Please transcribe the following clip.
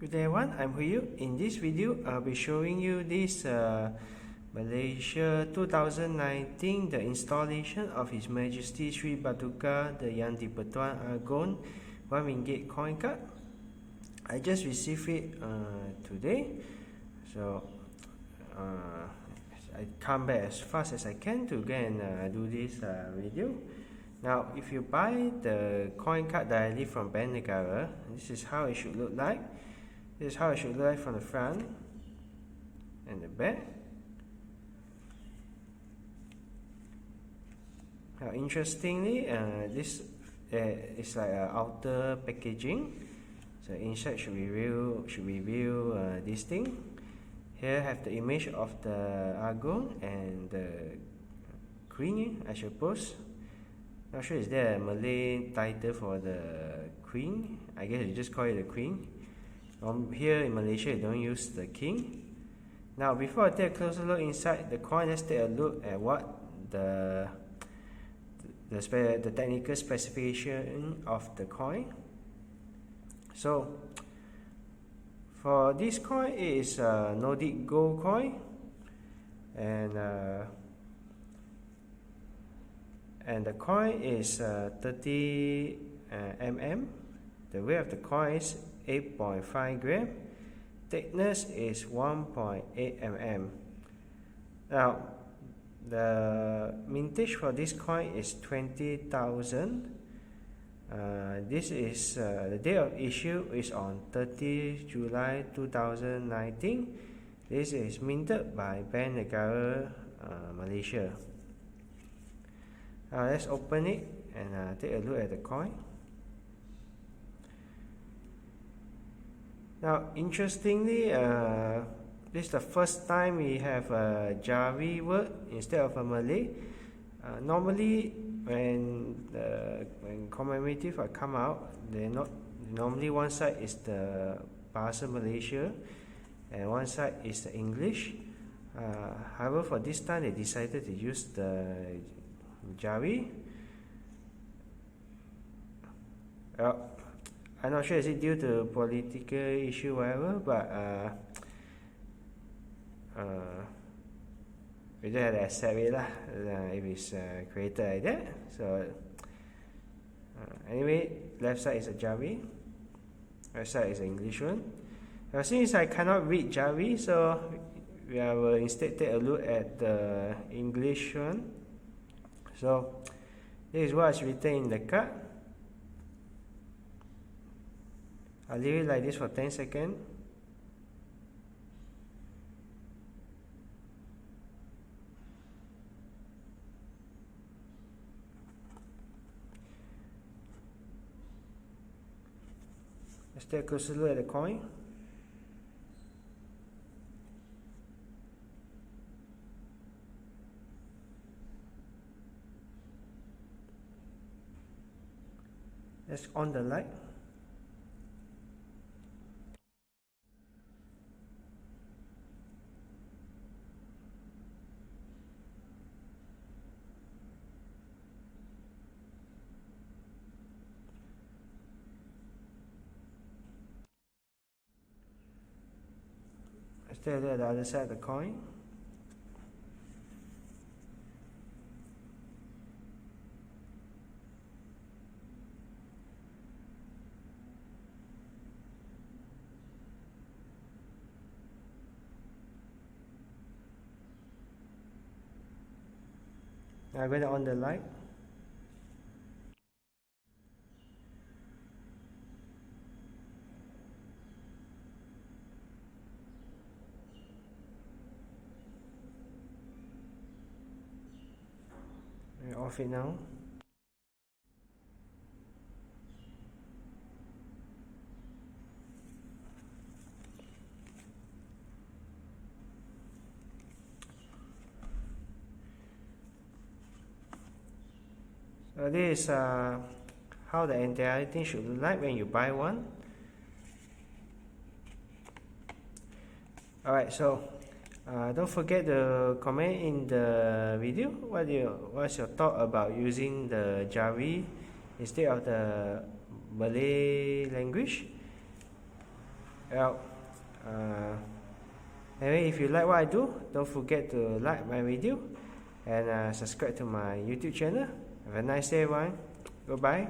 Good day everyone, I'm Huyu. In this video, I'll be showing you this Malaysia 2019, the installation of His Majesty Sri Batuka, the Yang Di-Pertua Agong RM1 coin card. I just received it today, so I come back as fast as I can to go and do this video. Now, if you buy the coin card directly from Bank Negara, this is how it should look like. This is how it should look like from the front and the back. Now, interestingly, this is like outer packaging. So inside should reveal this thing. Here have the image of the Agong and the Queen, I suppose. Not sure is there a Malay title for the Queen. I guess you just call it the Queen. Here in Malaysia, you don't use the King. Now, before I take a closer look inside the coin, let's take a look at what the technical specification of the coin. So, for this coin, it is a Nordic gold coin, and the coin is 30 mm. The weight of the coin is 8.5 gram. Thickness is 1.8 mm. Now, the mintage for this coin is 20,000. This is the date of issue is on 30 July 2019. This is minted by Bank Negara, Malaysia. Let's open it and take a look at the coin. Now, interestingly, this is the first time we have a Jawi word instead of a Malay. Normally, when commemorative come out, normally one side is the Bahasa Malaysia and one side is the English. However, for this time, they decided to use the Jawi. I'm not sure is it due to political issue or whatever, but we just have to accept it lah, if it's created like that. So anyway, left side is a Jawi, right side is an English one. Now, since I cannot read Jawi, so we will instead take a look at the English one. So this is what is written in the card. I'll leave it like this for 10 seconds. Let's take a closer look at the coin. Let's on the light. Let's take a look at the other side of the coin. Now I'm going to on the light. Off it now. So this is how the entire thing should look like when you buy one. Alright, so don't forget to comment in the video what's your thought about using the Jawi instead of the Malay language. Well, anyway, if you like what I do, don't forget to like my video and subscribe to my YouTube channel. Have a nice day, everyone. Goodbye.